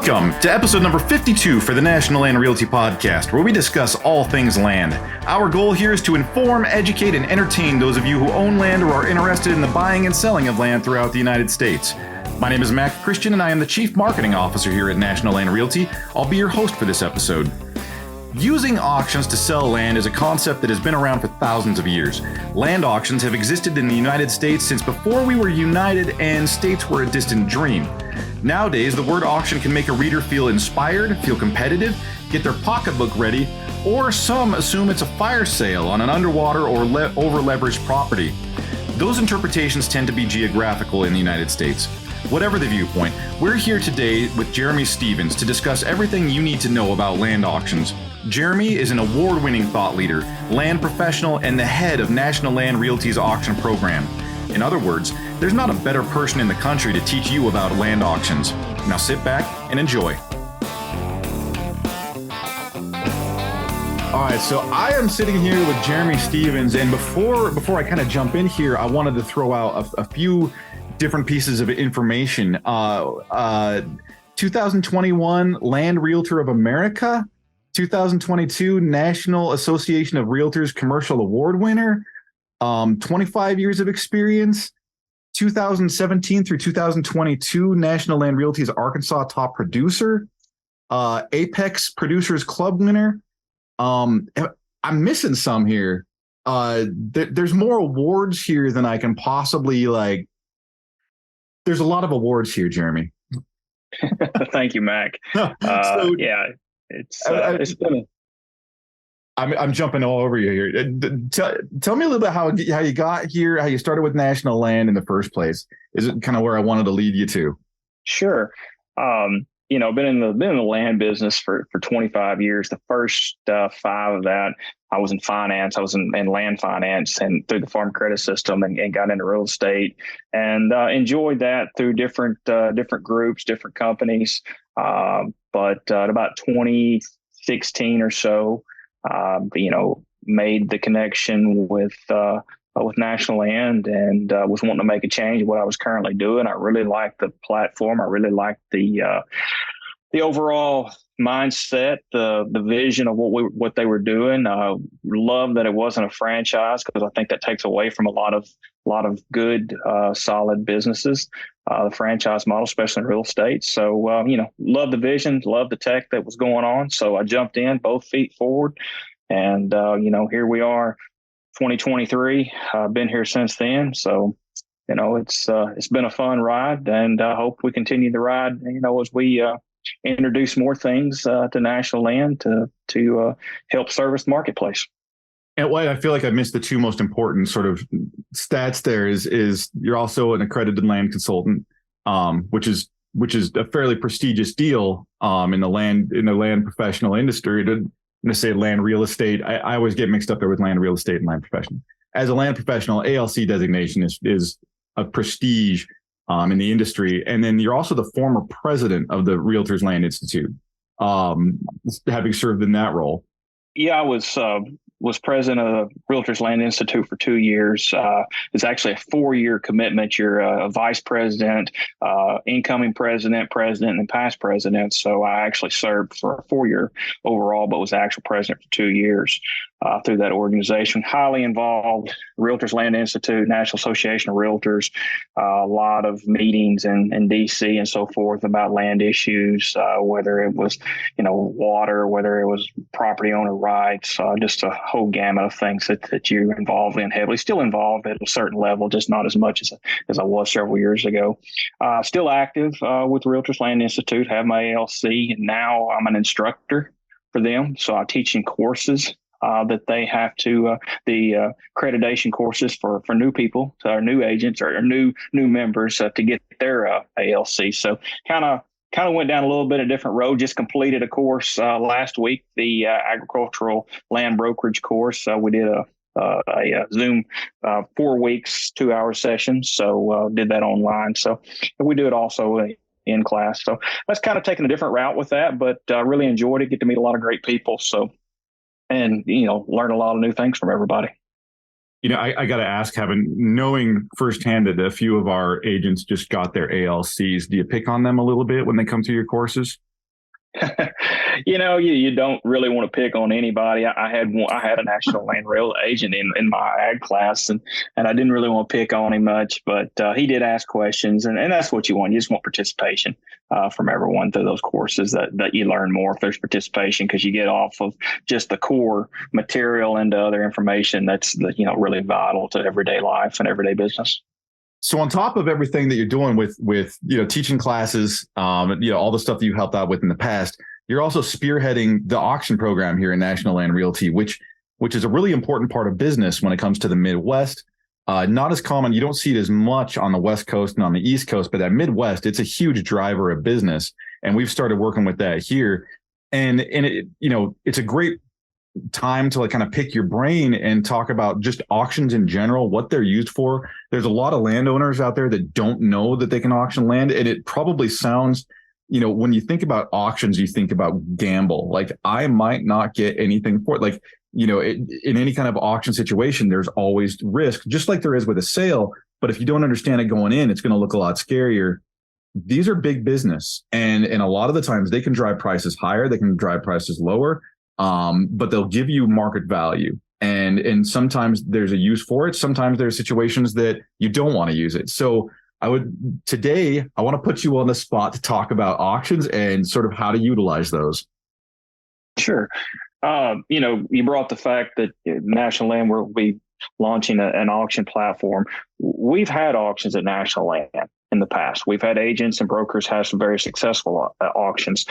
Welcome to episode number 52 for the National Land Realty podcast, where we discuss all things land. Our goal here is to inform, educate, and entertain those of you who own land or are interested in the buying and selling of land throughout the United States. My name is Mac Christian, and I am the Chief Marketing Officer here at National Land Realty. I'll be your host for this episode. Using auctions to sell land is a concept that has been around for thousands of years. Land auctions have existed in the United States since before we were united and states were a distant dream. Nowadays, the word auction can make a reader feel inspired, feel competitive, get their pocketbook ready, or some assume it's a fire sale on an underwater or over-leveraged property. Those interpretations tend to be geographical in the United States. Whatever the viewpoint, we're here today with Jeramy Stephens to discuss everything you need to know about land auctions. Jeramy is an award-winning thought leader, land professional, and the head of National Land Realty's auction program. In other words, there's not a better person in the country to teach you about land auctions. Now sit back and enjoy. All right, so I am sitting here with Jeramy Stephens, and before I kind of jump in here, I wanted to throw out a few different pieces of information. 2021 Land Realtor of America, 2022 National Association of Realtors Commercial Award winner, 25 years of experience, 2017 through 2022 National Land Realty's Arkansas Top Producer, Apex Producers Club winner. I'm missing some here. There's more awards here than I can possibly like. There's a lot of awards here, Jeramy. Thank you, Mac. Yeah, it's been. I'm jumping all over you here. Tell me a little bit how you got here, how you started with National Land in the first place. Is it kind of where I wanted to lead you to? Sure. Been in the land business for 25 years. The first 5 of that, I was in finance. I was in land finance and through the farm credit system and got into real estate and enjoyed that through different groups, different companies. But at about 2016 or so, made the connection with National Land and was wanting to make a change in what I was currently doing. I really liked the platform. I really liked the overall mindset, the vision of what they were doing. Love that it wasn't a franchise because I think that takes away from a lot of good, solid businesses. The franchise model, especially in real estate. So, love the vision, love the tech that was going on. So I jumped in, both feet forward, and here we are, 2023. I've been here since then. So, it's been a fun ride, and I hope we continue the ride. As we introduce more things to National Land to help service the marketplace. And what I feel like I missed the two most important sort of stats there is you're also an accredited land consultant, which is a fairly prestigious deal in the land professional industry. To say land real estate, I always get mixed up there with land real estate and land professional. As a land professional, ALC designation is a prestige in the industry, and then you're also the former president of the Realtors Land Institute, having served in that role. Yeah, I was president of the Realtors Land Institute for 2 years. It's actually a 4-year commitment. You're a vice president, incoming president, and past president. So I actually served for a 4-year overall, but was actual president for 2 years through that organization. Highly involved, Realtors Land Institute, National Association of Realtors, a lot of meetings in D.C. and so forth about land issues, whether it was, water, whether it was property owner rights, just a whole gamut of things that you're involved in heavily. Still involved at a certain level, just not as much as I was several years ago. Still active with Realtors Land Institute, have my ALC, and now I'm an instructor for them. So I'm teaching courses that they have to, the accreditation courses for new people, our new agents or new members to get their ALC. So kind of went down a little bit of a different road. Just completed a course last week, the agricultural land brokerage course. We did a Zoom 4 weeks, 2-hour session. So did that online. So we do it also in class. So that's kind of taking a different route with that, but really enjoyed it. Get to meet a lot of great people. So, and, learn a lot of new things from everybody. I got to ask, knowing firsthand that a few of our agents just got their ALCs, do you pick on them a little bit when they come to your courses? You don't really want to pick on anybody. I had a National Land Rail agent in my ag class, and I didn't really want to pick on him much, but he did ask questions, and that's what you want. You just want participation from everyone through those courses, that you learn more if there's participation, because you get off of just the core material into other information that's really vital to everyday life and everyday business. So on top of everything that you're doing with teaching classes, all the stuff that you helped out with in the past, you're also spearheading the auction program here in National Land Realty, which is a really important part of business when it comes to the Midwest. Not as common. You don't see it as much on the West Coast and on the East Coast, but that Midwest, it's a huge driver of business. And we've started working with that here. And it's a great time to kind of pick your brain and talk about just auctions in general, what they're used for. There's a lot of landowners out there that don't know that they can auction land. And it probably sounds, when you think about auctions, you think about gamble. Like, I might not get anything for it. In any kind of auction situation, there's always risk, just like there is with a sale. But if you don't understand it going in, it's going to look a lot scarier. These are big business. And a lot of the times they can drive prices higher. They can drive prices lower. But they'll give you market value, and sometimes there's a use for it. Sometimes there's situations that you don't want to use it. So I want to put you on the spot to talk about auctions and sort of how to utilize those. Sure. You brought the fact that National Land will be launching an auction platform. We've had auctions at National Land in the past. We've had agents and brokers have some very successful auctions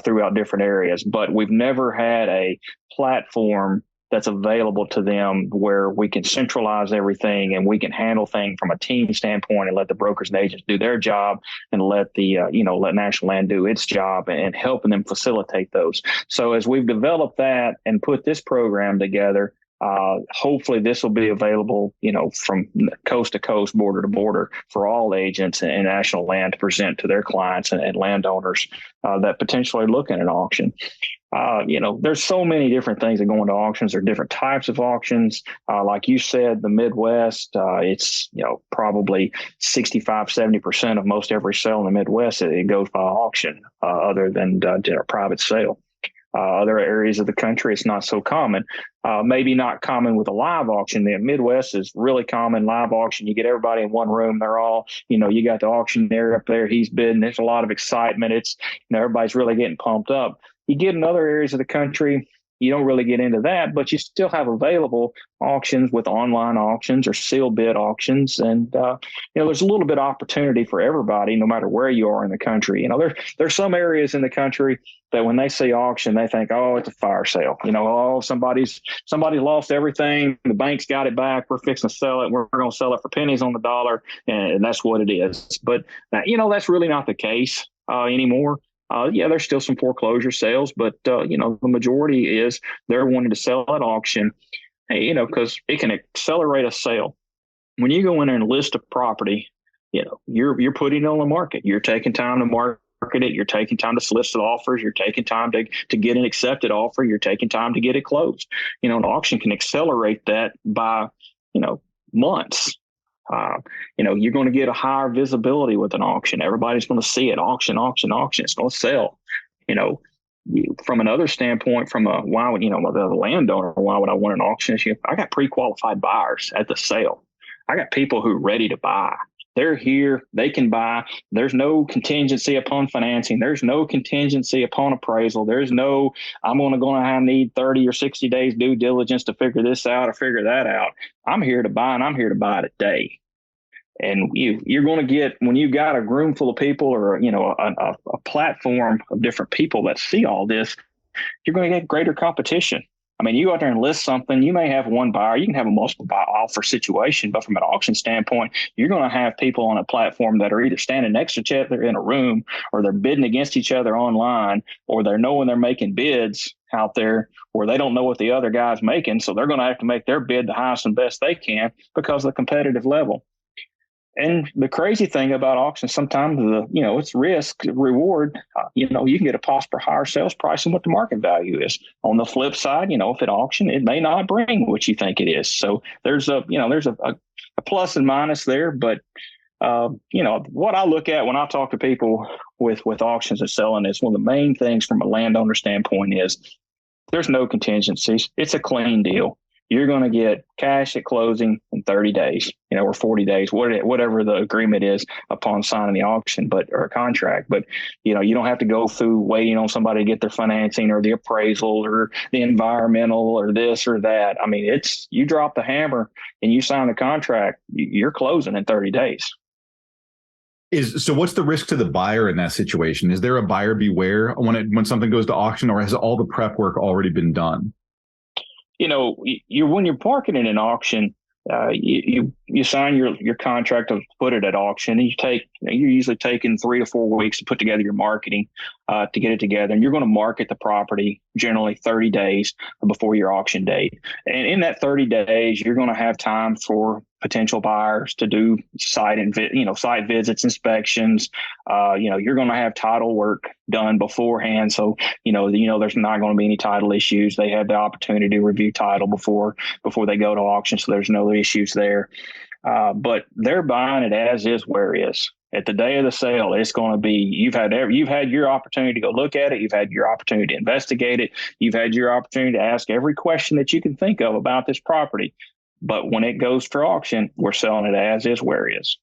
throughout different areas, but we've never had a platform that's available to them where we can centralize everything and we can handle things from a team standpoint and let the brokers and agents do their job and let let National Land do its job and helping them facilitate those. So as we've developed that and put this program together, hopefully this will be available, from coast to coast, border to border, for all agents and National Land to present to their clients and landowners that potentially look at an auction. There's so many different things that go into auctions. There are different types of auctions. Like you said, the Midwest, it's, probably 65-70% of most every sale in the Midwest, it goes by auction other than a private sale. Other areas of the country, it's not so common. Maybe not common with a live auction. The Midwest is really common. Live auction, you get everybody in one room. They're all, you got the auctioneer up there. He's bidding. There's a lot of excitement. It's, everybody's really getting pumped up. You get in other areas of the country, you don't really get into that, but you still have available auctions with online auctions or sealed bid auctions. And, there's a little bit of opportunity for everybody, no matter where you are in the country. There's some areas in the country that when they see auction, they think, oh, it's a fire sale. Somebody lost everything. The bank's got it back. We're fixing to sell it. We're going to sell it for pennies on the dollar. And that's what it is. But, that's really not the case anymore. There's still some foreclosure sales, but, the majority is they're wanting to sell at auction, because it can accelerate a sale. When you go in there and list a property, you're putting it on the market. You're taking time to market it. You're taking time to solicit offers. You're taking time to get an accepted offer. You're taking time to get it closed. An auction can accelerate that by, months. You're going to get a higher visibility with an auction. Everybody's going to see it. Auction. It's going to sell. From another standpoint, the landowner, why would I want an auction? I got pre-qualified buyers at the sale. I got people who are ready to buy. They're here. They can buy. There's no contingency upon financing. There's no contingency upon appraisal. There's no, I'm going to need 30 or 60 days due diligence to figure this out or figure that out. I'm here to buy, and I'm here to buy today. And you're going to get, when you've got a room full of people or, a platform of different people that see all this, you're going to get greater competition. I mean, you go out there and list something, you may have one buyer, you can have a multiple buy offer situation, but from an auction standpoint, you're going to have people on a platform that are either standing next to each other in a room, or they're bidding against each other online, or they're knowing they're making bids out there where they don't know what the other guy's making. So they're going to have to make their bid the highest and best they can because of the competitive level. And the crazy thing about auctions, sometimes it's risk reward. You can get a possible higher sales price than what the market value is. On the flip side, if at auction, it may not bring what you think it is. So there's a plus and minus there. But what I look at when I talk to people with auctions and selling is one of the main things from a landowner standpoint is there's no contingencies. It's a clean deal. You're going to get cash at closing in 30 days, or 40 days, whatever the agreement is upon signing the auction, or a contract. But, you don't have to go through waiting on somebody to get their financing or the appraisal or the environmental or this or that. I mean, you drop the hammer and you sign the contract, you're closing in 30 days. So what's the risk to the buyer in that situation? Is there a buyer beware when something goes to auction, or has all the prep work already been done? When you're marketing an auction, you sign your contract to put it at auction, and you're usually taking 3 to 4 weeks to put together your marketing to get it together, and you're going to market the property generally 30 days before your auction date. And in that 30 days, you're going to have time for potential buyers to do site visits, inspections. You're going to have title work done beforehand, so there's not going to be any title issues. They have the opportunity to review title before they go to auction, so there's no issues there. But they're buying it as is, where is. At the day of the sale, it's going to be you've had your opportunity to go look at it. You've had your opportunity to investigate it. You've had your opportunity to ask every question that you can think of about this property. But when it goes for auction, we're selling it as is, where is.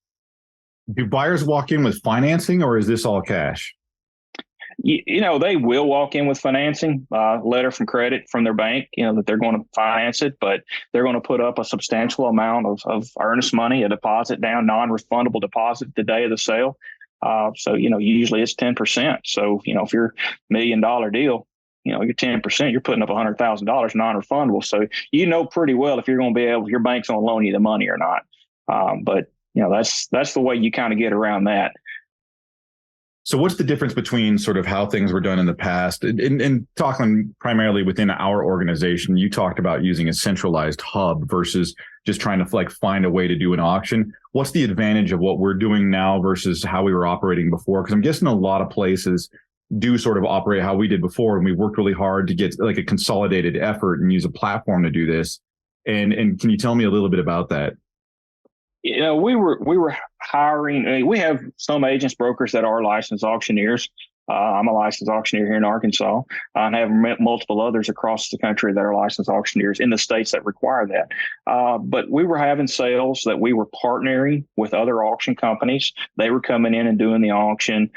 Do buyers walk in with financing, or is this all cash? They will walk in with financing, letter from credit from their bank, that they're going to finance it, but they're going to put up a substantial amount of earnest money, a deposit down, non-refundable deposit the day of the sale. So usually it's 10%. So, if you're $1 million deal, you're 10%, you're putting up $100,000 non-refundable. So, pretty well if you're going to be if your bank's going to loan you the money or not. But that's the way you kind of get around that. So what's the difference between sort of how things were done in the past and talking primarily within our organization? You talked about using a centralized hub versus just trying to find a way to do an auction. What's the advantage of what we're doing now versus how we were operating before? Because I'm guessing a lot of places do sort of operate how we did before, and we worked really hard to get a consolidated effort and use a platform to do this. And can you tell me a little bit about that? We were hiring. We have some agents, brokers that are licensed auctioneers. I'm a licensed auctioneer here in Arkansas, and I have multiple others across the country that are licensed auctioneers in the states that require that. But we were having sales that we were partnering with other auction companies. They were coming in and doing the auction.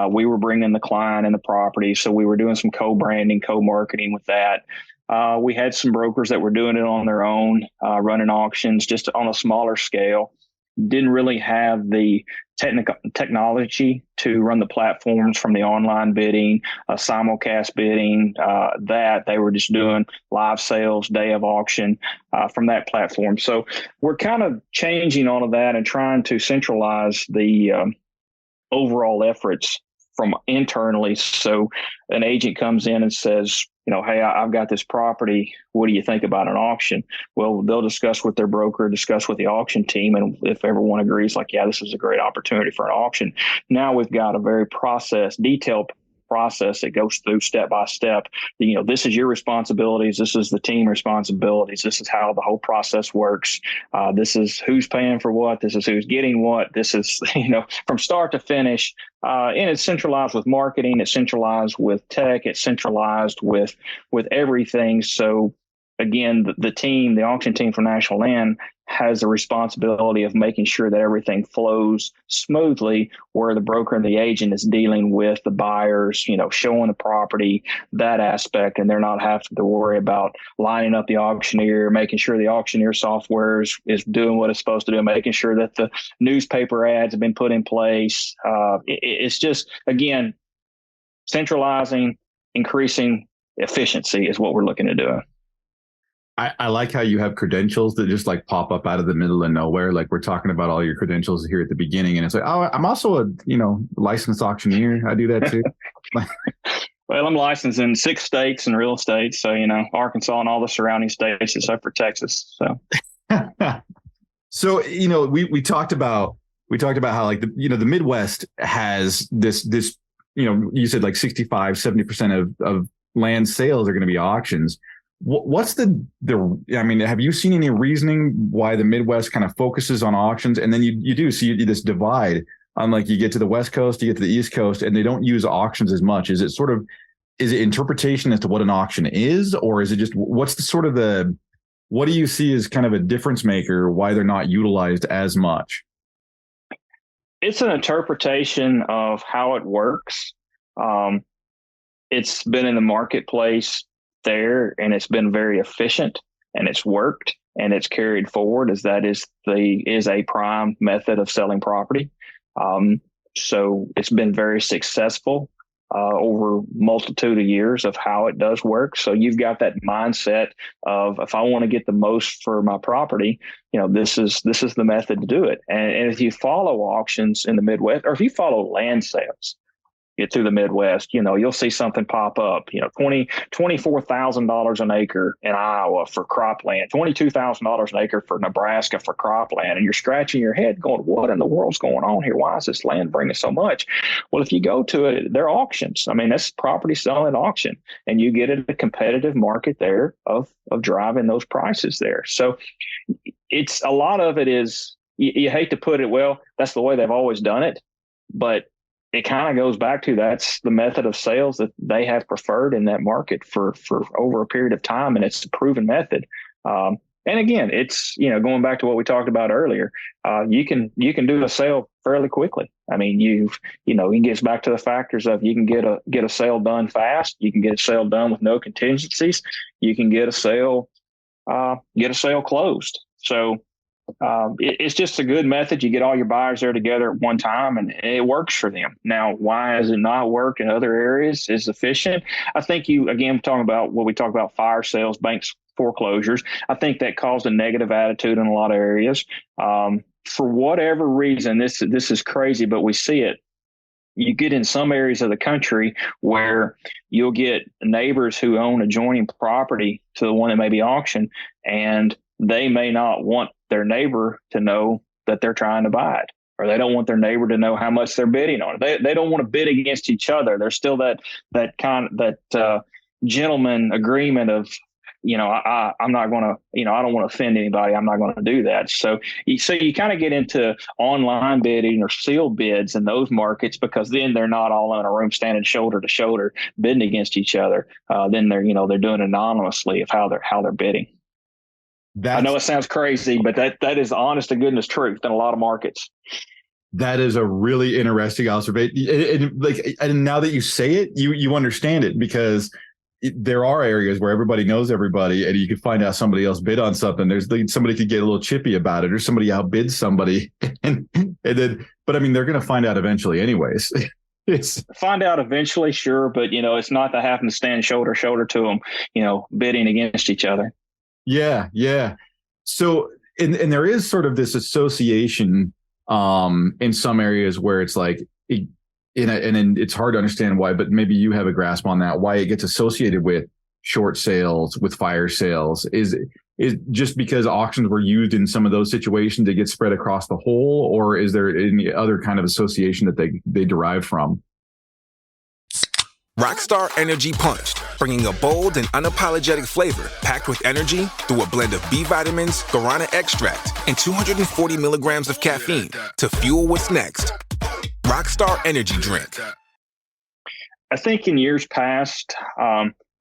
We were bringing the client and the property. So we were doing some co-branding, co-marketing with that. We had some brokers that were doing it on their own, running auctions just on a smaller scale. Didn't really have the technology to run the platforms from the online bidding, simulcast bidding, that they were just doing live sales, day of auction from that platform. So we're kind of changing all of that and trying to centralize the overall efforts from internally. So an agent comes in and says, hey, I've got this property. What do you think about an auction? Well, they'll discuss with their broker, discuss with the auction team. And if everyone agrees, yeah, this is a great opportunity for an auction. Now we've got a very detailed process that goes through step by step. This is your responsibilities. This is the team responsibilities. This is how the whole process works. This is who's paying for what. This is who's getting what. This is, from start to finish. And it's centralized with marketing. It's centralized with tech. It's centralized with everything. So again, the auction team for National Land has the responsibility of making sure that everything flows smoothly, where the broker and the agent is dealing with the buyers, showing the property, that aspect, and they're not having to worry about lining up the auctioneer, making sure the auctioneer software is doing what it's supposed to do, making sure that the newspaper ads have been put in place. It's just, again, centralizing, increasing efficiency is what we're looking to do. I like how you have credentials that just pop up out of the middle of nowhere. We're talking about all your credentials here at the beginning, and it's oh, I'm also a licensed auctioneer. I do that too. Well, I'm licensed in 6 states in real estate, so Arkansas and all the surrounding states except for Texas. So, so we talked about how the Midwest has this you said 65-70% of land sales are going to be auctions. What's have you seen any reasoning why the Midwest kind of focuses on auctions? And then you do see this divide Unlike you get to the West Coast, you get to the East Coast, and they don't use auctions as much. Is it interpretation as to what an auction is, or is it just what's the sort of what do you see as kind of a difference maker, why they're not utilized as much? It's an interpretation of how it works. It's been in the marketplace there, and it's been very efficient, and it's worked, and it's carried forward as that is a prime method of selling property. So it's been very successful over multitude of years of how it does work. So you've got that mindset of, if I want to get the most for my property, this is the method to do it. And if you follow auctions in the Midwest, or if you follow land sales, get through the Midwest, you'll see something pop up, $24,000 an acre in Iowa for cropland, $22,000 an acre for Nebraska for cropland. And you're scratching your head going, what in the world's going on here? Why is this land bringing so much? Well, if you go to it, they're auctions. I mean, that's property selling at auction, and you get a competitive market there of driving those prices there. So it's a lot of it is, you hate to put it, well, that's the way they've always done it, but it kind of goes back to that's the method of sales that they have preferred in that market for over a period of time, and it's a proven method. And again, it's going back to what we talked about earlier. You can do a sale fairly quickly. I mean, it gets back to the factors of you can get a sale done fast. You can get a sale done with no contingencies. You can get a sale closed. So. It's just a good method. You get all your buyers there together at one time, and it works for them. Now, why does it not work in other areas? Is efficient? I think talking about what we talk about, fire sales, banks, foreclosures. I think that caused a negative attitude in a lot of areas. For whatever reason, this is crazy, but we see it. You get in some areas of the country where you'll get neighbors who own adjoining property to the one that may be auctioned, and they may not want their neighbor to know that they're trying to buy it, or they don't want their neighbor to know how much they're bidding on it. They don't want to bid against each other. There's still that gentleman agreement of, I'm not going to, I don't want to offend anybody. I'm not going to do that. So you kind of get into online bidding or sealed bids in those markets, because then they're not all in a room standing shoulder to shoulder bidding against each other. Then they're doing it anonymously of how they're bidding. I know it sounds crazy, but that is honest to goodness truth in a lot of markets. That is a really interesting observation. And now that you say it, you understand it, because there are areas where everybody knows everybody, and you can find out somebody else bid on something. Somebody could get a little chippy about it, or somebody outbids somebody, but I mean, they're going to find out eventually, anyways. Find out eventually, sure, but it's not to happen to stand shoulder to shoulder to them, bidding against each other. Yeah. So, and there is sort of this association in some areas where it's like, and it's hard to understand why, but maybe you have a grasp on that, why it gets associated with short sales, with fire sales. Is just because auctions were used in some of those situations to get spread across the whole, or is there any other kind of association that they derive from? Rockstar Energy Punched, bringing a bold and unapologetic flavor packed with energy through a blend of B vitamins, guarana extract, and 240 milligrams of caffeine to fuel what's next. Rockstar Energy Drink. I think in years past,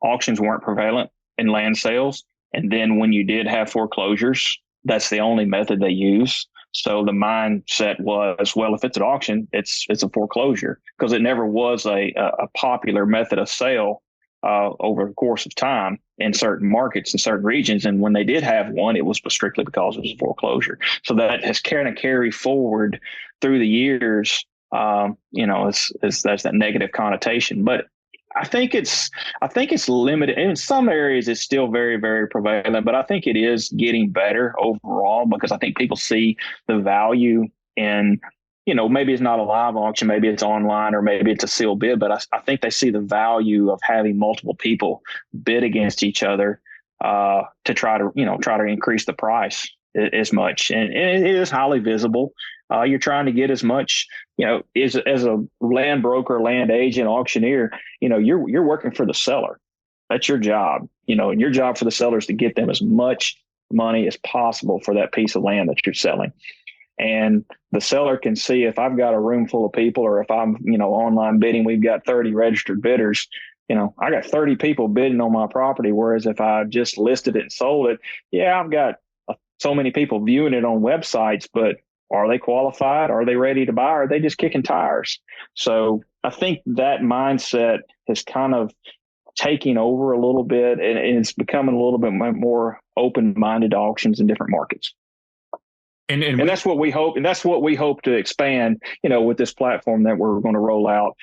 auctions weren't prevalent in land sales. And then when you did have foreclosures, that's the only method they use. So the mindset was, well, if it's an auction, it's a foreclosure, because it never was a popular method of sale over the course of time in certain markets and certain regions. And when they did have one, it was strictly because it was a foreclosure. So that has kind of carried forward through the years. That's that negative connotation. But I think it's limited. In some areas, it's still very, very prevalent, but I think it is getting better overall, because I think people see the value in, maybe it's not a live auction, maybe it's online, or maybe it's a sealed bid, but I think they see the value of having multiple people bid against each other to try to increase the price as much. And it is highly visible. You're trying to get as much, as a land broker, land agent, auctioneer, you're working for the seller. That's your job, and your job for the seller is to get them as much money as possible for that piece of land that you're selling. and the seller can see if I've got a room full of people, or if I'm, online bidding, we've got 30 registered bidders. I got 30 people bidding on my property. Whereas if I just listed it and sold it, yeah, I've got so many people viewing it on websites, but are they qualified? Are they ready to buy? Or are they just kicking tires? So I think that mindset has kind of taking over a little bit, and it's becoming a little bit more open-minded to auctions in different markets. And that's what we hope. And that's what we hope to expand, with this platform that we're going to roll out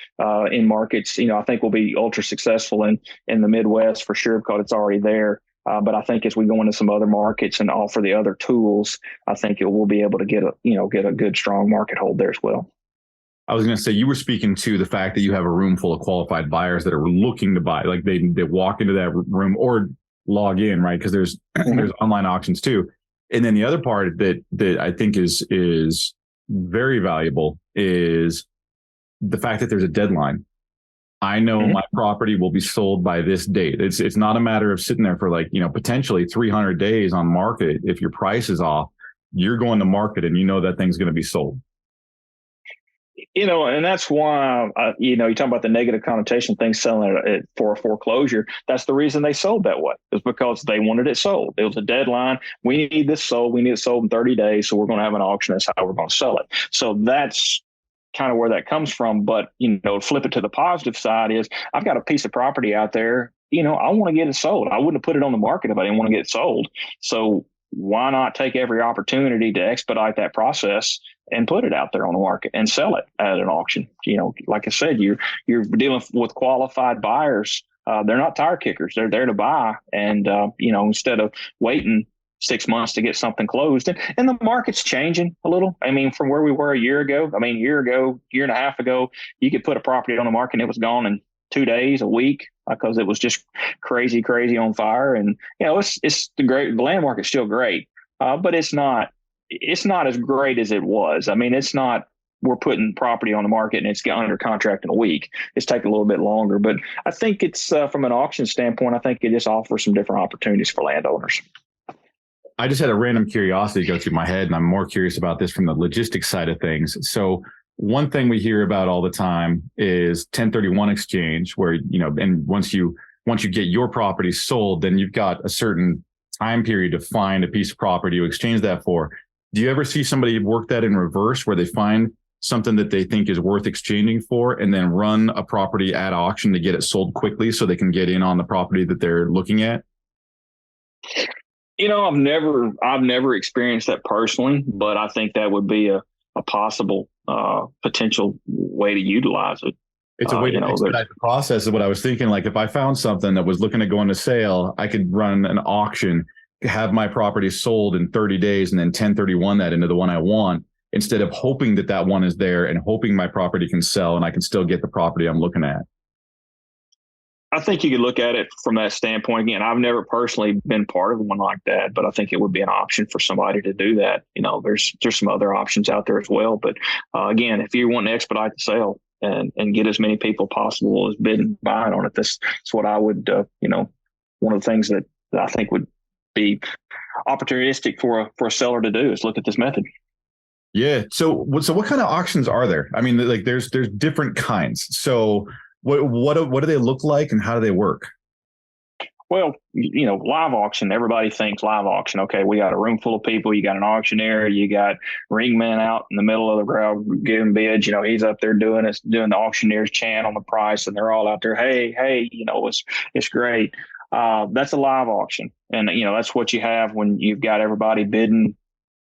in markets. I think we'll be ultra successful in the Midwest for sure, because it's already there. But I think as we go into some other markets and offer the other tools, I think we'll be able to get a good, strong market hold there as well. I was going to say, you were speaking to the fact that you have a room full of qualified buyers that are looking to buy. Like they walk into that room or log in, right? Because there's online auctions too. And then the other part that I think is very valuable is the fact that there's a deadline. I know my property will be sold by this date. It's not a matter of sitting there for potentially 300 days on market. If your price is off, you're going to market and that thing's going to be sold. And that's why, you talk about the negative connotation thing, selling it for a foreclosure. That's the reason they sold that way, is because they wanted it sold. It was a deadline. We need this sold. We need it sold in 30 days. So we're going to have an auction. That's how we're going to sell it. So that's kind of where that comes from. But, flip it to the positive side is I've got a piece of property out there. I want to get it sold. I wouldn't have put it on the market if I didn't want to get it sold. So why not take every opportunity to expedite that process and put it out there on the market and sell it at an auction? Like I said, you're dealing with qualified buyers. They're not tire kickers. They're there to buy. And, instead of waiting 6 months to get something closed. And the market's changing a little. I mean, from where we were a year ago, year and a half ago, you could put a property on the market and it was gone in 2 days, a week, because it was just crazy on fire. And, it's the land market's still great, but it's not as great as it was. I mean, it's not, we're putting property on the market and it's under contract in a week. It's taking a little bit longer, but I think it's from an auction standpoint, I think it just offers some different opportunities for landowners. I just had a random curiosity go through my head, and I'm more curious about this from the logistics side of things. So one thing we hear about all the time is 1031 exchange, where, and once you get your property sold, then you've got a certain time period to find a piece of property to exchange that for. Do you ever see somebody work that in reverse, where they find something that they think is worth exchanging for and then run a property at auction to get it sold quickly so they can get in on the property that they're looking at? I've never experienced that personally, but I think that would be a possible potential way to utilize it. It's a way to expedite the process of what I was thinking. Like if I found something that was looking to go into sale, I could run an auction, have my property sold in 30 days and then 1031 that into the one I want, instead of hoping that one is there and hoping my property can sell and I can still get the property I'm looking at. I think you could look at it from that standpoint. Again, I've never personally been part of one like that, but I think it would be an option for somebody to do that. There's some other options out there as well. But again, if you want to expedite the sale and get as many people possible as bidding and buying on it, that's what I would, one of the things that I think would be opportunistic for a seller to do is look at this method. Yeah. So what kind of auctions are there? I mean, like there's different kinds. So what do they look like and how do they work? Well, live auction, everybody thinks live auction. Okay, we got a room full of people. You got an auctioneer. You got ringmen out in the middle of the crowd giving bids. He's up there doing the auctioneer's chant on the price, and they're all out there. Hey, it's great. That's a live auction. And, that's what you have when you've got everybody bidding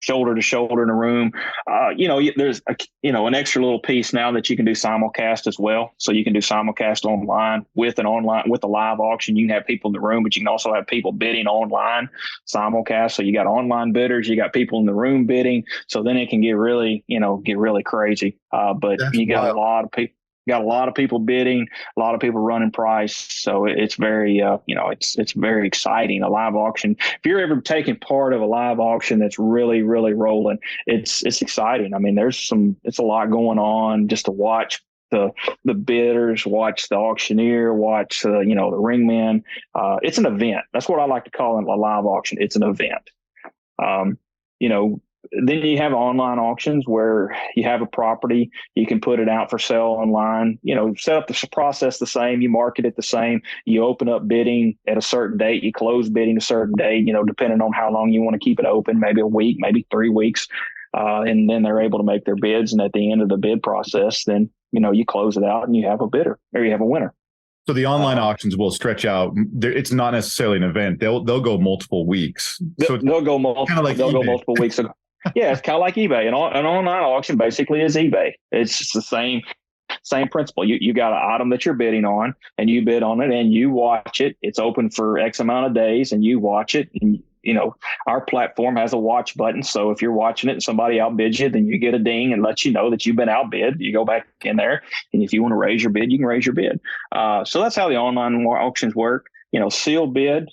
shoulder to shoulder in a room. There's an extra little piece now that you can do simulcast as well. So you can do simulcast online with a live auction. You can have people in the room, but you can also have people bidding online simulcast. So you got online bidders, you got people in the room bidding. So then it can get really crazy. But that's you got wild. A lot of people. Got a lot of people bidding, a lot of people running price. So it's very, it's very exciting. A live auction. If you're ever taking part of a live auction that's really, really rolling, it's exciting. I mean, it's a lot going on just to watch the bidders, watch the auctioneer, watch the ringman. It's an event. That's what I like to call it, a live auction. It's an event. then you have online auctions where you have a property, you can put it out for sale online, set up the process the same, you market it the same, you open up bidding at a certain date, you close bidding a certain date, depending on how long you want to keep it open, maybe a week, maybe 3 weeks. And then they're able to make their bids. And at the end of the bid process, then, you close it out and you have a bidder or you have a winner. So the online auctions will stretch out. It's not necessarily an event. They'll go multiple weeks. So they'll go multiple weeks. Yeah, it's kind of like eBay. An online auction basically is eBay. It's the same principle. You got an item that you're bidding on, and you bid on it, and you watch it. It's open for X amount of days, and you watch it. And our platform has a watch button. So if you're watching it and somebody outbids you, then you get a ding and lets you know that you've been outbid. You go back in there, and if you want to raise your bid, you can raise your bid. So that's how the online auctions work. Sealed bid.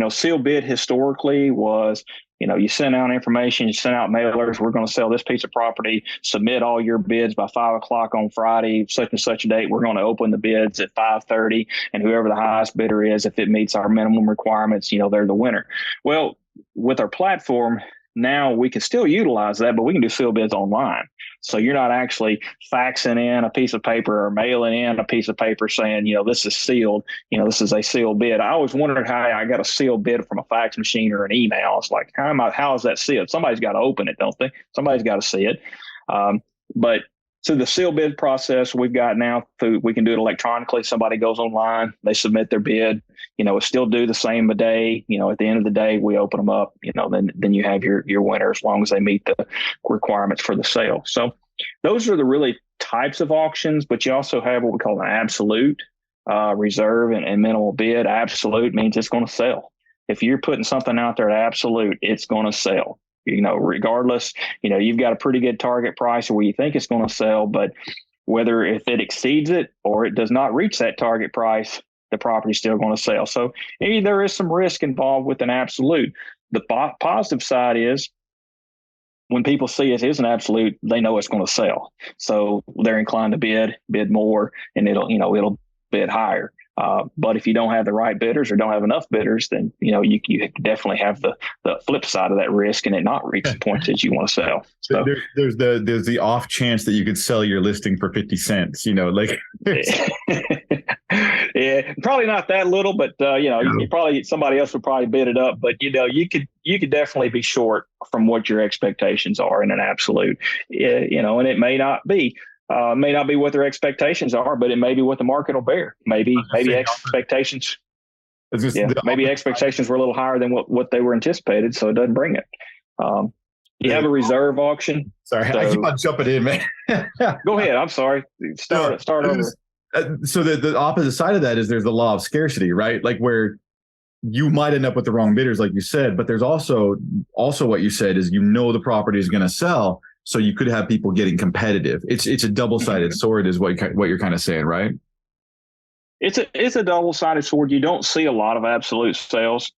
Sealed bid historically was, you send out information, you send out mailers. We're going to sell this piece of property. Submit all your bids by 5:00 on Friday, such and such a date. We're going to open the bids at 5:30, and whoever the highest bidder is, if it meets our minimum requirements, they're the winner. Well, with our platform now, we can still utilize that, but we can do sealed bids online. So you're not actually faxing in a piece of paper or mailing in a piece of paper saying, this is sealed, this is a sealed bid. I always wondered how I got a sealed bid from a fax machine or an email. It's like, how is that sealed? Somebody's got to open it, don't they? Somebody's got to see it. But through the sealed bid process we've got now, we can do it electronically. Somebody goes online, they submit their bid, it's still due the same a day. At the end of the day, we open them up, then you have your winner as long as they meet the requirements for the sale. So those are the really types of auctions, but you also have what we call an absolute, reserve and minimal bid. Absolute means it's going to sell. If you're putting something out there at absolute, it's going to sell. Regardless, you've got a pretty good target price or where you think it's going to sell, but whether if it exceeds it or it does not reach that target price, the property's still going to sell. So maybe there is some risk involved with an absolute. The positive side is when people see it is an absolute, they know it's going to sell. So they're inclined to bid more, and it'll bid higher. But if you don't have the right bidders or don't have enough bidders, then, you definitely have the flip side of that risk and it not reach the point that you want to sell. So there's the off chance that you could sell your listing for 50 cents, Yeah, probably not that little, but you probably somebody else would probably bid it up. But you could definitely be short from what your expectations are in an absolute. And it may not be. May not be what their expectations are, but it may be what the market will bear. Maybe expectations. Maybe expectations were a little higher than what they were anticipated, so it doesn't bring it. You have a reserve auction. Sorry, I keep on jumping in, man. Go ahead. I'm sorry. Start over. So the opposite side of that is there's the law of scarcity, right? Like where you might end up with the wrong bidders, like you said, but there's also what you said is the property is going to sell. So you could have people getting competitive. It's a double-sided sword is what you're kind of saying, right? It's a double-sided sword. You don't see a lot of absolute sales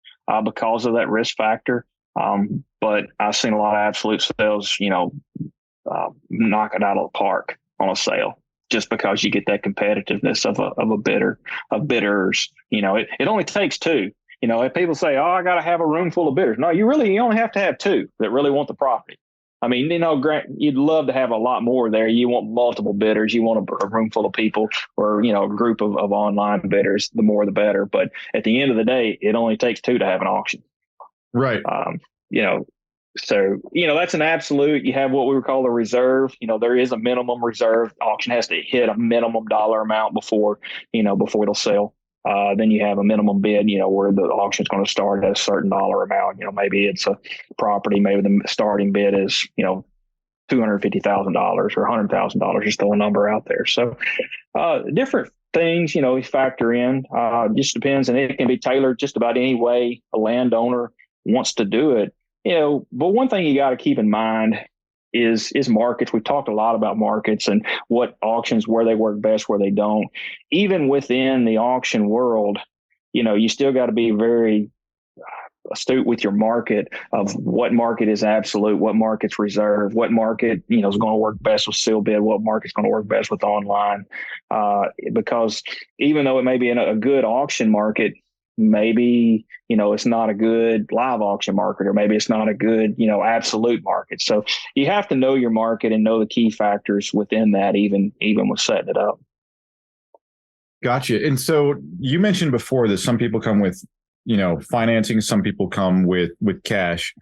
because of that risk factor. But I've seen a lot of absolute sales, knock it out of the park on a sale just because you get that competitiveness of a bidder, of bidders. It only takes two. If people say, "Oh, I got to have a room full of bidders," no, you only have to have two that really want the property. I mean, Grant, you'd love to have a lot more there. You want multiple bidders. You want a room full of people or, a group of online bidders. The more, the better. But at the end of the day, it only takes two to have an auction. Right. So, that's an absolute. You have what we would call a reserve. There is a minimum reserve. Auction has to hit a minimum dollar amount before it'll sell. Then you have a minimum bid, where the auction is going to start at a certain dollar amount. Maybe it's a property. Maybe the starting bid is, $250,000 or $100,000, just throw a number out there. So different things, we factor in. Just depends, and it can be tailored just about any way a landowner wants to do it. But one thing you got to keep in mind is markets. We've talked a lot about markets and what auctions, where they work best, where they don't. Even within the auction world, you still got to be very astute with your market of what market is absolute, what market's reserved, what market, is going to work best with sealed bid, what market's going to work best with online. Because even though it may be in a good auction market, maybe, it's not a good live auction market, or maybe it's not a good, absolute market. So you have to know your market and know the key factors within that, even with setting it up. Gotcha. And so you mentioned before that some people come with, financing, some people come with cash.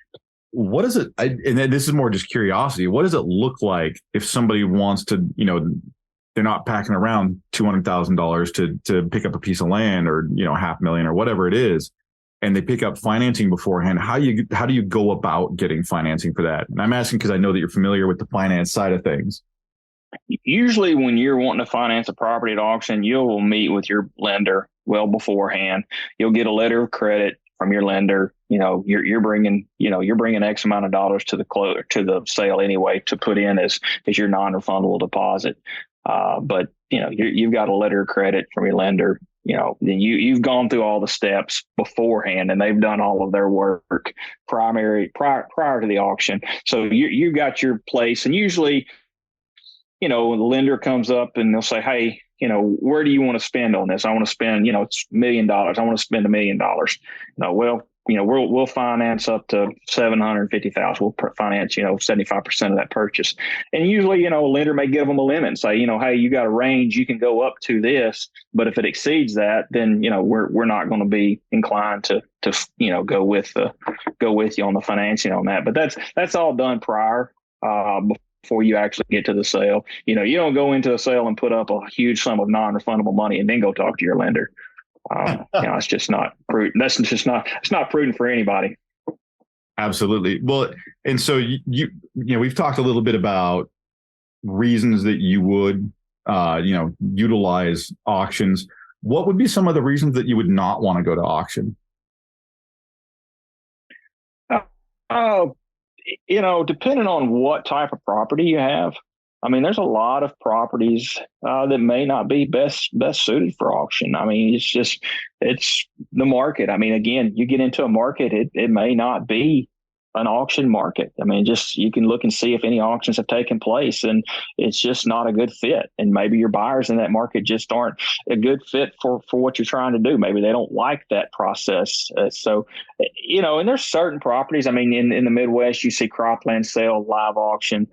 What is it? And this is more just curiosity. What does it look like if somebody wants to, they're not packing around $200,000 to pick up a piece of land, or, $500,000 or whatever it is, and they pick up financing beforehand? How do you go about getting financing for that? And I'm asking because I know that you're familiar with the finance side of things. Usually when you're wanting to finance a property at auction, you'll meet with your lender well beforehand. You'll get a letter of credit from your lender. You're bringing X amount of dollars to the sale anyway, to put in as your non-refundable deposit. But you've got a letter of credit from your lender. Then you've gone through all the steps beforehand, and they've done all of their work prior to the auction. So you've got your place, and usually, the lender comes up and they'll say, hey, where do you want to spend on this? I want to spend, it's $1 million. I want to spend $1 million. We'll finance up to $750,000. We'll finance, 75% of that purchase. And usually, a lender may give them a limit and say, hey, you got a range, you can go up to this, but if it exceeds that, then, we're not going to be inclined to go with you on the financing on that. But that's all done prior, before you actually get to the sale. You don't go into a sale and put up a huge sum of non-refundable money and then go talk to your lender. It's just not prudent. It's not prudent for anybody. Absolutely. Well, and so we've talked a little bit about reasons that you would, utilize auctions. What would be some of the reasons that you would not want to go to auction? Depending on what type of property you have. I mean, there's a lot of properties that may not be best suited for auction. I mean, it's the market. I mean, again, you get into a market, it may not be an auction market. I mean, you can look and see if any auctions have taken place, and it's just not a good fit. And maybe your buyers in that market just aren't a good fit for what you're trying to do. Maybe they don't like that process. And there's certain properties. I mean, in the Midwest, you see cropland sale, live auction.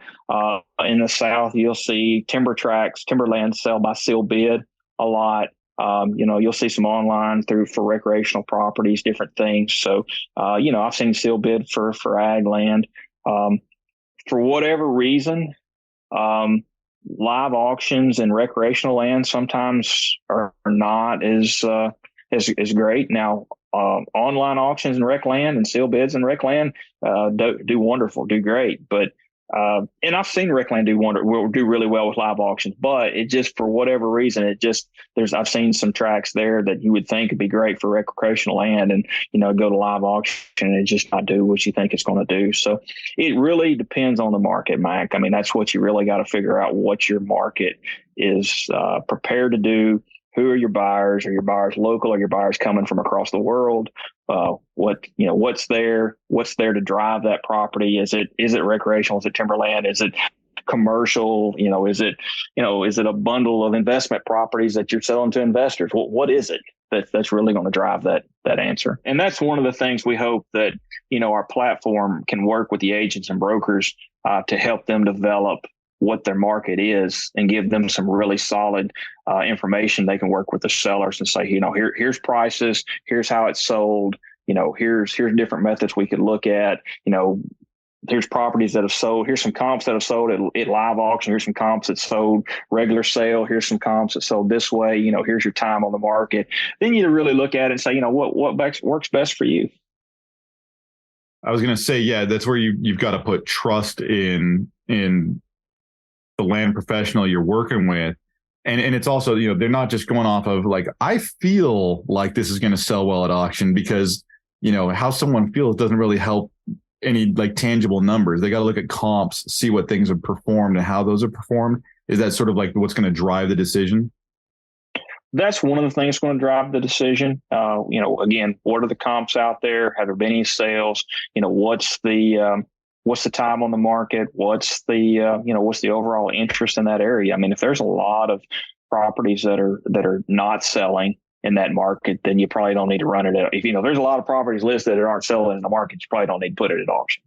In the South, you'll see timberland sale by sealed bid a lot. You'll see some online for recreational properties, different things. So, I've seen sealed bid for ag land. For whatever reason, live auctions and recreational land sometimes are not as great. Now, online auctions and rec land and sealed bids and rec land do wonderful, do great. But and I've seen rec land do really well with live auctions, but it just, for whatever reason, I've seen some tracks there that you would think would be great for recreational land, and go to live auction and it just not do what you think it's going to do. So it really depends on the market, Mike. I mean, that's what you really got to figure out, what your market is prepared to do. Who are your buyers? Are your buyers local? Are your buyers coming from across the world? What's there to drive that property? Is it recreational? Is it timberland? Is it commercial? Is it a bundle of investment properties that you're selling to investors? What is it that's really going to drive that answer? And that's one of the things we hope that, our platform can work with the agents and brokers to help them develop what their market is and give them some really solid information. They can work with the sellers and say, here's prices, here's how it's sold, here's different methods we could look at, here's properties that have sold, here's some comps that have sold at live auction, here's some comps that sold regular sale, here's some comps that sold this way, here's your time on the market. Then you really look at it and say, what works best for you. I was going to say, yeah, that's where you've got to put trust in the land professional you're working with. And it's also, they're not just going off of like, I feel like this is going to sell well at auction, because, how someone feels doesn't really help any like tangible numbers. They got to look at comps, see what things have performed and how those have performed. Is that sort of like what's going to drive the decision? That's one of the things going to drive the decision. Again, what are the comps out there? Have there been any sales? What's the time on the market? What's the overall interest in that area? I mean, if there's a lot of properties that are not selling, in that market, then you probably don't need to run it. If there's a lot of properties listed that aren't selling in the market, you probably don't need to put it at auction.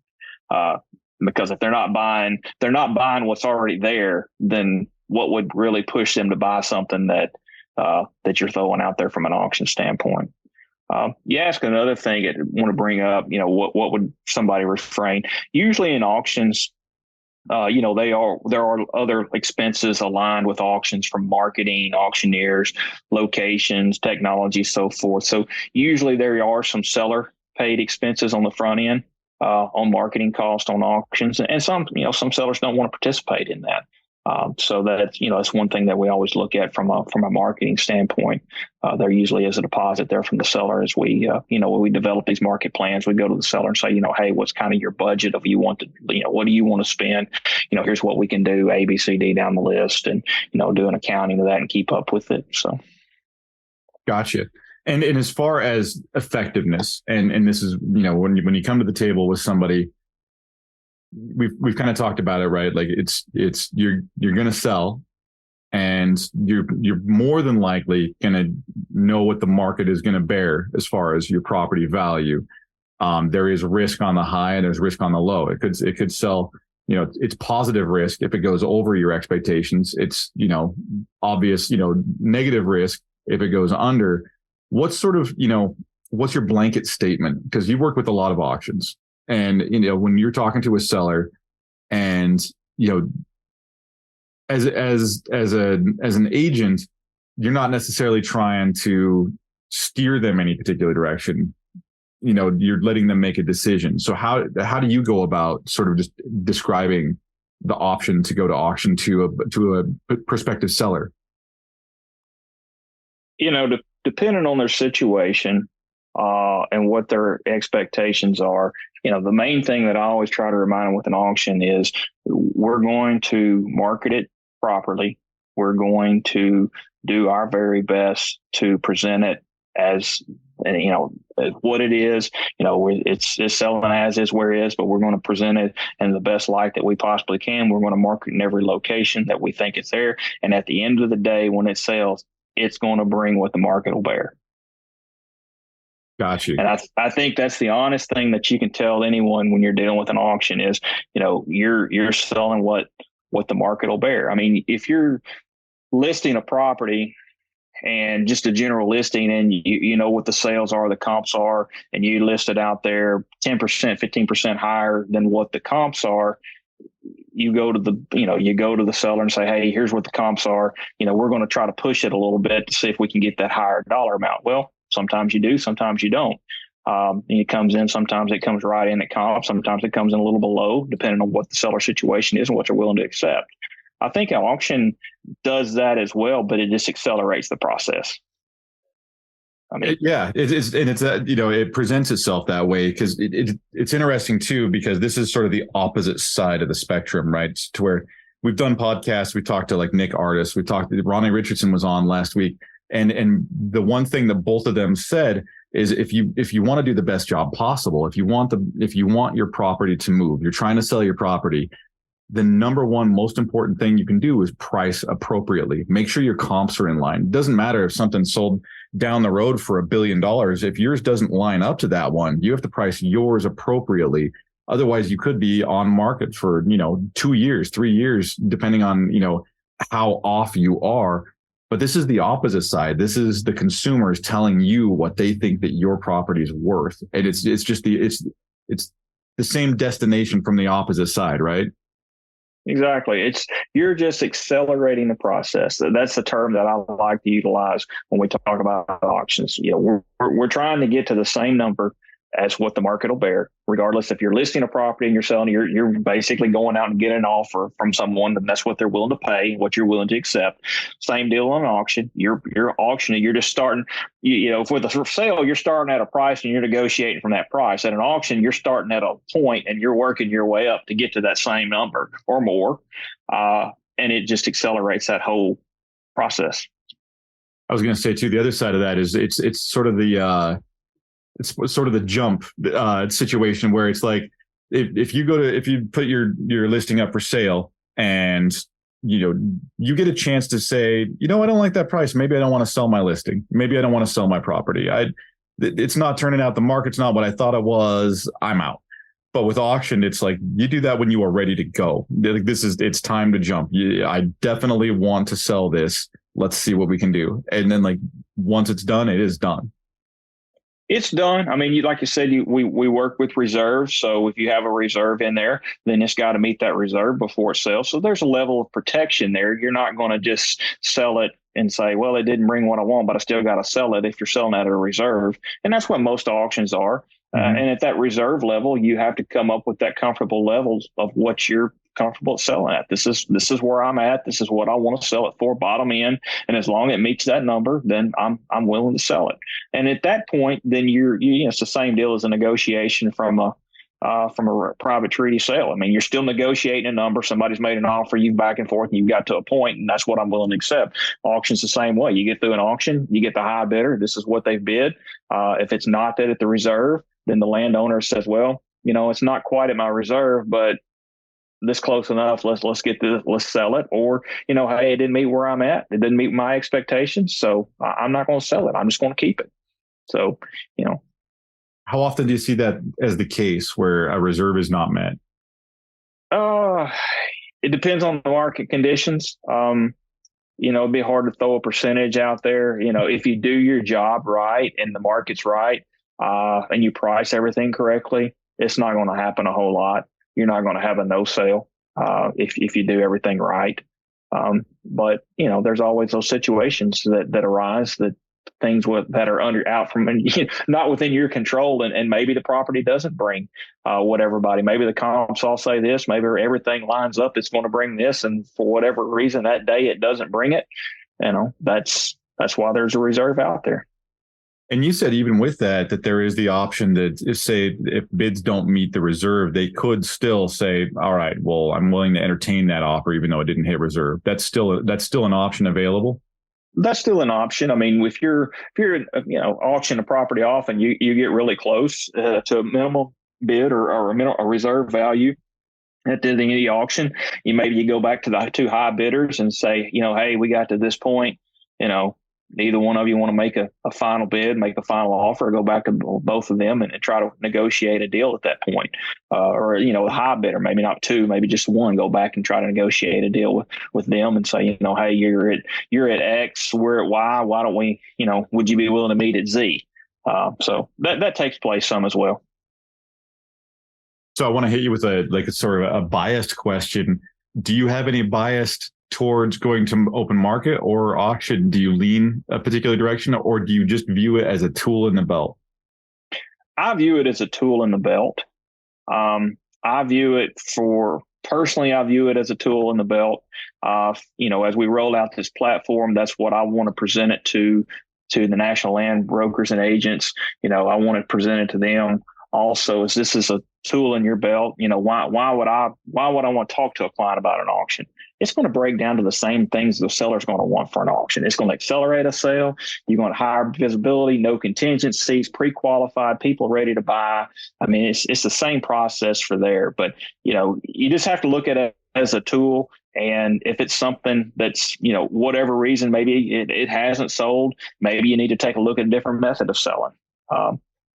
Because if they're not buying what's already there, then what would really push them to buy something that you're throwing out there from an auction standpoint? You ask another thing I want to bring up, what would somebody refrain? Usually in auctions, there are other expenses aligned with auctions, from marketing, auctioneers, locations, technology, so forth. So usually there are some seller paid expenses on the front end, on marketing costs on auctions, and some sellers don't want to participate in that. So that's one thing that we always look at from a marketing standpoint. There usually is a deposit there from the seller as we, when we develop these market plans, we go to the seller and say, hey, what's kind of your budget of what do you want to spend? Here's what we can do, A, B, C, D down the list, and, do an accounting of that and keep up with it. So. Gotcha. And as far as effectiveness, and this is, when you come to the table with somebody, we've kind of talked about it, right? Like it's you're going to sell, and you're more than likely going to know what the market is going to bear as far as your property value. There is risk on the high and there's risk on the low. It could sell, it's positive risk if it goes over your expectations. It's, obvious, negative risk if it goes under. What's sort of, what's your blanket statement? Because you work with a lot of auctions. And, when you're talking to a seller and, as an agent, you're not necessarily trying to steer them any particular direction. You're letting them make a decision. So how do you go about sort of just describing the option to go to auction to a prospective seller? Depending on their situation, and what their expectations are, the main thing that I always try to remind them with an auction is we're going to market it properly. We're going to do our very best to present it as what it is. It's selling as is where it is, but we're going to present it in the best light that we possibly can. We're going to market in every location that we think it's there. And at the end of the day, when it sells, it's going to bring what the market will bear. Got you. And I think that's the honest thing that you can tell anyone when you're dealing with an auction is, you're selling what the market will bear. I mean, if you're listing a property and just a general listing, and you know what the sales are, the comps are, and you list it out there 10%, 15% higher than what the comps are, you go to the seller and say, hey, here's what the comps are. We're going to try to push it a little bit to see if we can get that higher dollar amount. Well, sometimes you do, sometimes you don't. And it comes in, sometimes it comes right in at comp, sometimes it comes in a little below, depending on what the seller situation is and what they're willing to accept. I think an auction does that as well, but it just accelerates the process. I mean, it presents itself that way because it's interesting too, because this is sort of the opposite side of the spectrum, right? To where we've done podcasts, we talked to like Nick Artis, Ronnie Richardson was on last week. And the one thing that both of them said is if you want to do the best job possible, if you want your property to move, you're trying to sell your property, the number one most important thing you can do is price appropriately. Make sure your comps are in line. It doesn't matter if something's sold down the road for $1 billion. If yours doesn't line up to that one, you have to price yours appropriately. Otherwise, you could be on market for 2 years, 3 years, depending on how off you are. But this is the opposite side. This is the consumers telling you what they think that your property is worth, and it's the same destination from the opposite side, right? Exactly. You're just accelerating the process. That's the term that I like to utilize when we talk about auctions. We're trying to get to the same number as what the market will bear, regardless if you're listing a property and you're selling, you're basically going out and getting an offer from someone, and that's what they're willing to pay, what you're willing to accept. Same deal on an auction. You're auctioning, you're just starting, for the sale, you're starting at a price and you're negotiating from that price. At an auction, you're starting at a point and you're working your way up to get to that same number or more. And it just accelerates that whole process. I was going to say too, the other side of that is it's sort of the, it's sort of the jump situation where it's like if you put your listing up for sale and you get a chance to say, I don't like that price. Maybe I don't want to sell my listing. Maybe I don't want to sell my property. It's not turning out. The market's not what I thought it was. I'm out. But with auction, it's like you do that when you are ready to go. It's time to jump. I definitely want to sell this. Let's see what we can do. And then once it's done, it is done. It's done. I mean, like you said, we work with reserves. So if you have a reserve in there, then it's got to meet that reserve before it sells. So there's a level of protection there. You're not going to just sell it and say, well, it didn't bring what I want, but I still got to sell it if you're selling at a reserve. And that's what most auctions are. And at that reserve level, you have to come up with that comfortable levels of what you're comfortable selling at. This is where I'm at. This is what I want to sell it for, bottom end. And as long as it meets that number, then I'm willing to sell it. And at that point, then it's the same deal as a negotiation from a private treaty sale. I mean, you're still negotiating a number. Somebody's made an offer, you back and forth, and you've got to a point, and that's what I'm willing to accept. Auction's the same way. You get through an auction, you get the high bidder. This is what they've bid. If it's not that at the reserve, then the landowner says, well, it's not quite at my reserve, but this close enough. Let's get this. Let's sell it. Or, hey, it didn't meet where I'm at. It didn't meet my expectations. So I'm not going to sell it. I'm just going to keep it. So, How often do you see that as the case where a reserve is not met? It depends on the market conditions. It'd be hard to throw a percentage out there. If you do your job right and the market's right, and you price everything correctly, it's not going to happen a whole lot. You're not going to have a no sale if you do everything right. But there's always those situations that arise, that things that are out from not within your control, and maybe the property doesn't bring what everybody. Maybe the comps all say this. Maybe everything lines up. It's going to bring this, and for whatever reason that day it doesn't bring it. That's why there's a reserve out there. And you said even with that there is the option that if bids don't meet the reserve, they could still say, all right, well, I'm willing to entertain that offer even though it didn't hit reserve. That's still an option available. That's still an option. I mean, if you're auction a property off and you get really close to a minimum bid or a reserve value at the end of the auction, you go back to the two high bidders and say, hey, we got to this point, either one of you want to make a final bid, make a final offer, or go back to both of them and try to negotiate a deal at that point. Or, a high bidder, maybe not two, maybe just one, go back and try to negotiate a deal with them and say, hey, you're at X, we're at Y. Why don't we, would you be willing to meet at Z? So that takes place some as well. So I want to hit you with a sort of a biased question. Do you have any bias towards going to open market or auction? Do you lean a particular direction, or do you just view it as a tool in the belt? I view it as a tool in the belt. I view it as a tool in the belt. As we roll out this platform, that's what I want to present it to the national land brokers and agents. I want to present it to them also as this is a tool in your belt. Why would I want to talk to a client about an auction? It's going to break down to the same things the seller's going to want for an auction. It's going to accelerate a sale. You're going to hire visibility, no contingencies, pre-qualified people ready to buy. I mean, it's the same process for there, but you just have to look at it as a tool. And if it's something that's, whatever reason, maybe it hasn't sold, maybe you need to take a look at a different method of selling.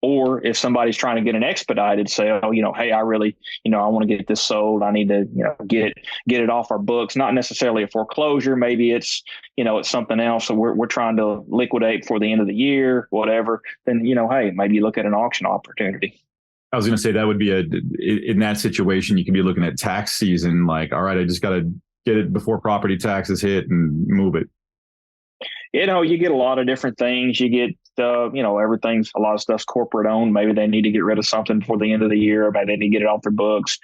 Or if somebody's trying to get an expedited sale, hey, I really, I want to get this sold. I need to, get it off our books. Not necessarily a foreclosure. Maybe it's, it's something else. So we're trying to liquidate before the end of the year, whatever. Then, hey, maybe you look at an auction opportunity. I was going to say that would be in that situation, you could be looking at tax season. Like, all right, I just got to get it before property taxes hit and move it. You get a lot of different things. You get, everything's, a lot of stuff's corporate owned. Maybe they need to get rid of something before the end of the year. Maybe they need to get it off their books.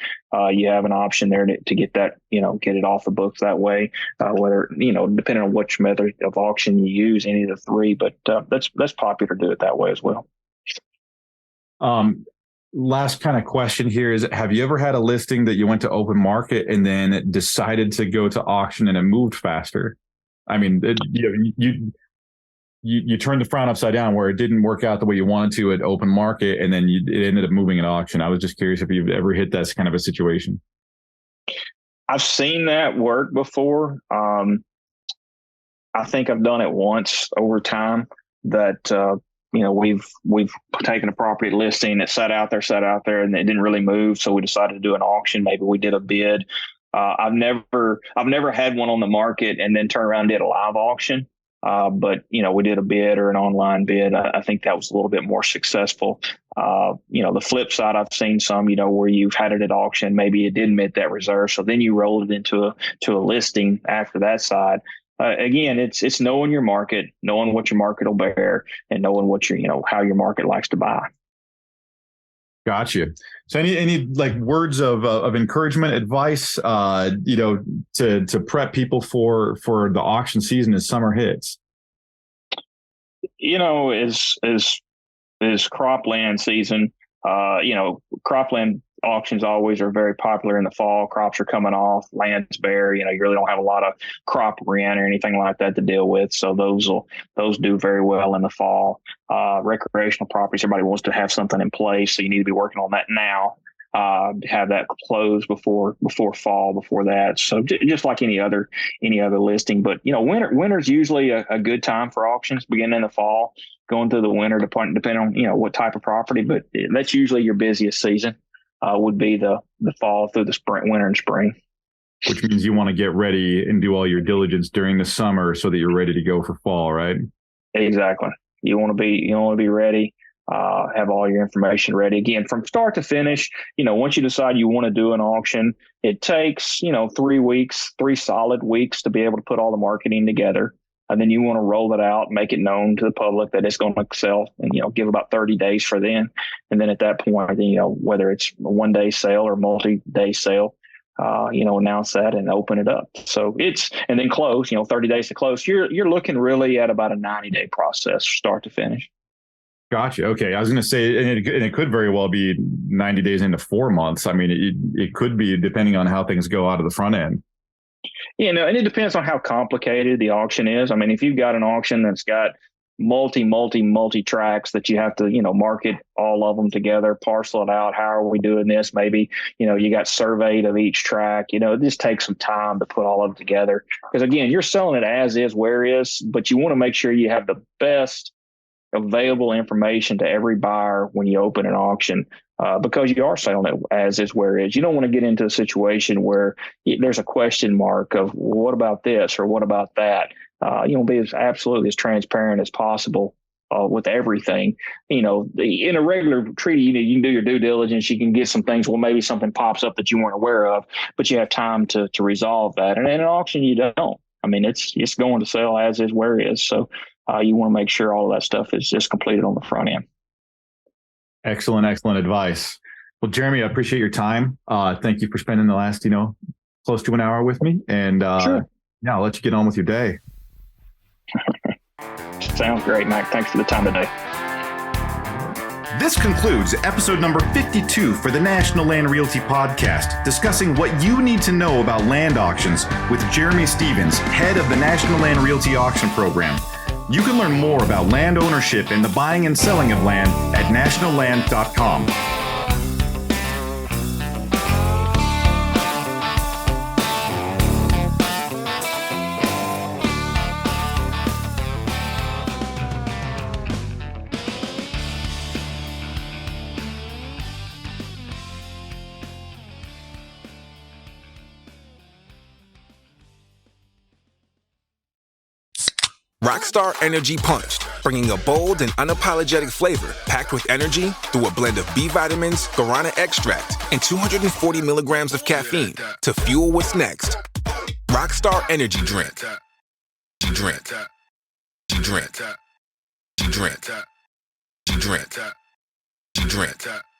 You have an option there to get that, get it off the books that way, whether, depending on which method of auction you use, any of the three, but that's popular to do it that way as well. Last kind of question here is, have you ever had a listing that you went to open market and then decided to go to auction and it moved faster? I mean, you turned the frown upside down where it didn't work out the way you wanted to at open market, and then it ended up moving at auction. I was just curious if you've ever hit that kind of a situation. I've seen that work before. I think I've done it once over time that, we've taken a property listing that sat out there, and it didn't really move. So we decided to do an auction. Maybe we did a bid. I've never had one on the market and then turn around and did a live auction. But we did a bid or an online bid. I think that was a little bit more successful. The flip side, I've seen some, where you've had it at auction, maybe it didn't meet that reserve. So then you rolled it into a listing after that side. Again, it's knowing your market, knowing what your market will bear, and knowing what how your market likes to buy. Gotcha. So any like words of encouragement, advice, to prep people for the auction season as summer hits? Is cropland season. Cropland auctions always are very popular in the fall. Crops are coming off, land's bare. You really don't have a lot of crop rent or anything like that to deal with. So those do very well in the fall. Recreational properties, everybody wants to have something in place, so you need to be working on that now. Have that closed before fall, before that. So just like any other listing, but winter's usually a good time for auctions, beginning in the fall, going through the winter, depending on what type of property. But that's usually your busiest season. Would be the fall through the winter and spring. Which means you want to get ready and do all your diligence during the summer so that you're ready to go for fall, right? Exactly. You want to be ready. Have all your information ready. Again, from start to finish, once you decide you want to do an auction, it takes, 3 solid weeks to be able to put all the marketing together. And then you want to roll it out, make it known to the public that it's going to sell, and, give about 30 days for then. And then at that point, whether it's a 1-day sale or multi-day sale, announce that and open it up. So and then close, 30 days to close. You're looking really at about a 90-day process, start to finish. Gotcha. Okay. I was going to say, and it could very well be 90 days into 4 months. I mean, it could be depending on how things go out of the front end. And it depends on how complicated the auction is. I mean, if you've got an auction that's got multi tracks that you have to, market all of them together, parcel it out. How are we doing this? Maybe, you got surveyed of each track, it just takes some time to put all of them together. Because again, you're selling it as is, where is, but you want to make sure you have the best available information to every buyer when you open an auction, because you are selling it as is, where is. You don't want to get into a situation where there's a question mark of, well, what about this or what about that? Be absolutely as transparent as possible with everything. In a regular treaty, you can do your due diligence. You can get some things. Well, maybe something pops up that you weren't aware of, but you have time to resolve that. And in an auction, you don't. I mean, it's going to sell as is, where is. So you want to make sure all of that stuff is just completed on the front end. Excellent advice. Well, Jeramy, I appreciate your time. Thank you for spending the last, close to an hour with me. And sure. Yeah, I'll let you get on with your day. Sounds great, Mike. Thanks for the time today. This concludes episode number 52 for the National Land Realty podcast, discussing what you need to know about land auctions with Jeramy Stephens, head of the National Land Realty Auction Program. You can learn more about land ownership and the buying and selling of land at nationalland.com. Rockstar Energy Punched, bringing a bold and unapologetic flavor packed with energy through a blend of B vitamins, guarana extract, and 240 milligrams of caffeine to fuel what's next. Rockstar Energy Drink. Drink. Drink. Drink. Drink. Drink.